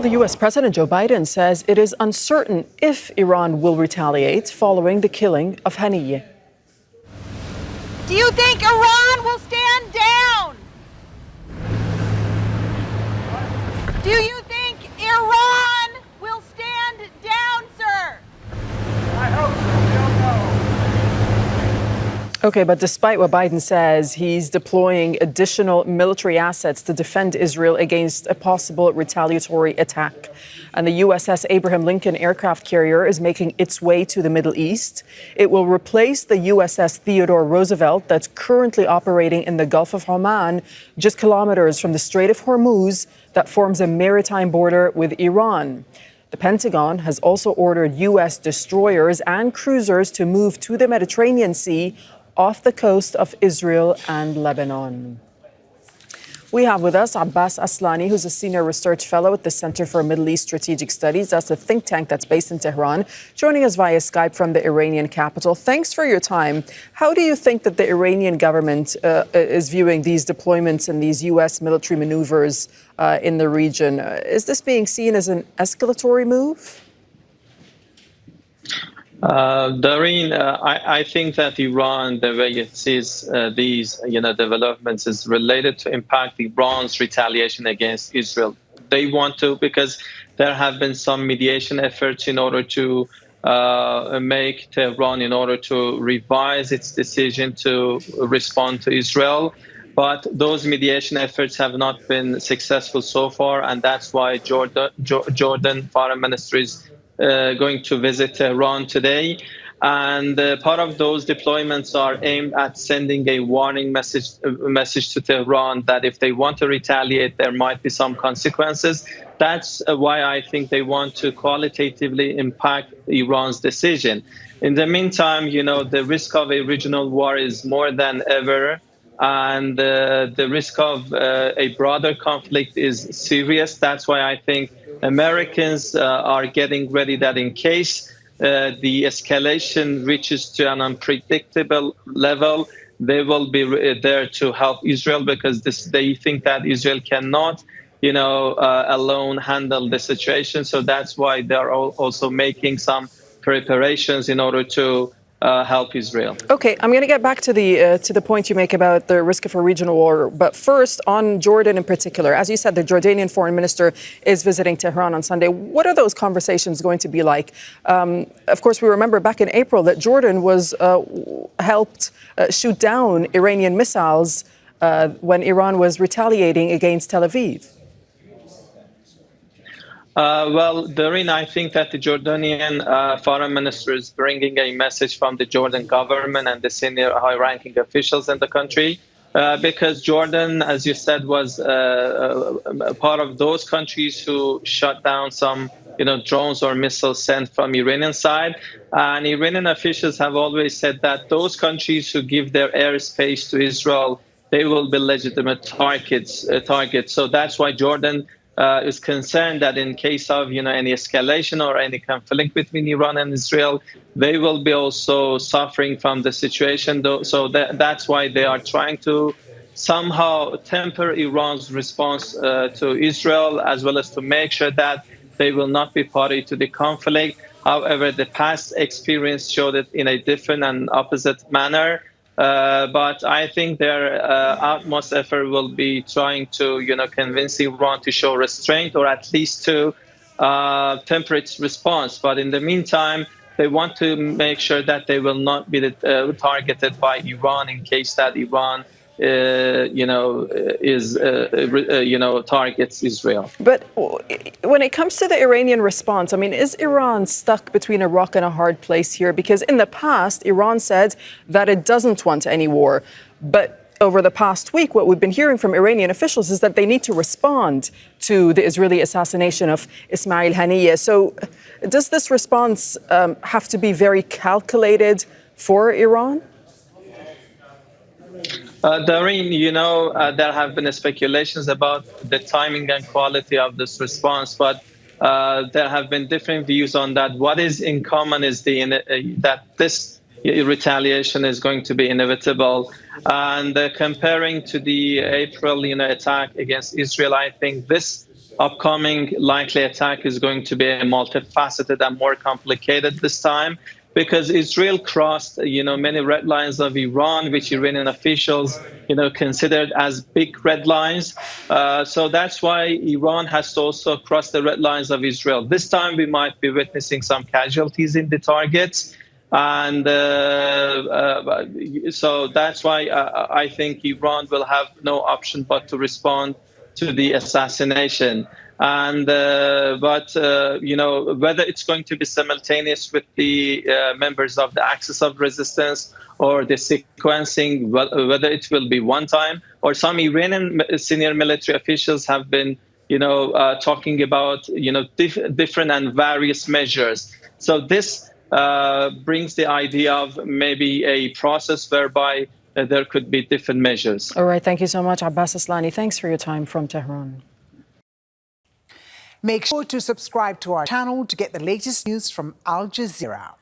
The U.S. President Joe Biden says it is uncertain if Iran will retaliate following the killing of Haniyeh. Do you think Iran will stand down? Do you think Iran will stand down, sir? I hope so. We don't know. Okay, but despite what Biden says, he's deploying additional military assets to defend Israel against a possible retaliatory attack. And the USS Abraham Lincoln aircraft carrier is making its way to the Middle East. It will replace the USS Theodore Roosevelt that's currently operating in the Gulf of Oman, just kilometers from the Strait of Hormuz that forms a maritime border with Iran. The Pentagon has also ordered U.S. destroyers and cruisers to move to the Mediterranean Sea off the coast of Israel and Lebanon. We have with us Aslani, who's a senior research fellow at the Center for Middle East Strategic Studies. That's a think tank that's based in Tehran, joining us via Skype from the Iranian capital. Thanks for your time. How do you think that the Iranian government is viewing these deployments and these U.S. military maneuvers in the region? Is this being seen as an escalatory move? Doreen, I think that Iran, the way it sees these, developments, is related to impact Iran's retaliation against Israel. They want to, because there have been some mediation efforts in order to make Tehran, in order to revise its decision to respond to Israel. But those mediation efforts have not been successful so far, and that's why Jordan Foreign Ministry is going to visit Tehran today. And part of those deployments are aimed at sending a warning message to Tehran that if they want to retaliate, there might be some consequences. That's why I think they want to qualitatively impact Iran's decision. In the meantime, the risk of a regional war is more than ever. And the risk of a broader conflict is serious. That's why I think Americans are getting ready that in case the escalation reaches to an unpredictable level, they will be there to help Israel, because they think that Israel cannot, alone handle the situation. So that's why they're also making some preparations in order to help Israel. Okay, I'm going to get back to the point you make about the risk of a regional war. But first, on Jordan in particular, as you said, the Jordanian foreign minister is visiting Tehran on Sunday. What are those conversations going to be like? Of course, we remember back in April that Jordan was helped shoot down Iranian missiles when Iran was retaliating against Tel Aviv. Well, Doreen, I think that the Jordanian foreign minister is bringing a message from the Jordan government and the senior high-ranking officials in the country, because Jordan, as you said, was part of those countries who shut down some, drones or missiles sent from Iranian side. And Iranian officials have always said that those countries who give their airspace to Israel, they will be legitimate targets. So that's why Jordan is concerned that in case of any escalation or any conflict between Iran and Israel, they will be also suffering from the situation. So that's why they are trying to somehow temper Iran's response to Israel, as well as to make sure that they will not be party to the conflict. However, the past experience showed it in a different and opposite manner. But I think their utmost effort will be trying to, convince Iran to show restraint, or at least to temper its response. But in the meantime, they want to make sure that they will not be targeted by Iran in case that Iran, targets Israel. But when it comes to the Iranian response, is Iran stuck between a rock and a hard place here? Because in the past, Iran said that it doesn't want any war. But over the past week, what we've been hearing from Iranian officials is that they need to respond to the Israeli assassination of Ismail Haniyeh. So does this response have to be very calculated for Iran? Doreen, there have been speculations about the timing and quality of this response, but there have been different views on that. What is in common is that this retaliation is going to be inevitable. And comparing to the April, attack against Israel, I think this upcoming likely attack is going to be multifaceted and more complicated this time, because Israel crossed, many red lines of Iran, which Iranian officials, considered as big red lines. So that's why Iran has to also cross the red lines of Israel. This time we might be witnessing some casualties in the targets. And so that's why I think Iran will have no option but to respond to the assassination. And whether it's going to be simultaneous with the members of the axis of resistance or the sequencing, whether it will be one time, or some Iranian senior military officials have been, talking about, different and various measures. So this brings the idea of maybe a process whereby there could be different measures. All right. Thank you so much, Abbas Aslani. Thanks for your time from Tehran. Make sure to subscribe to our channel to get the latest news from Al Jazeera.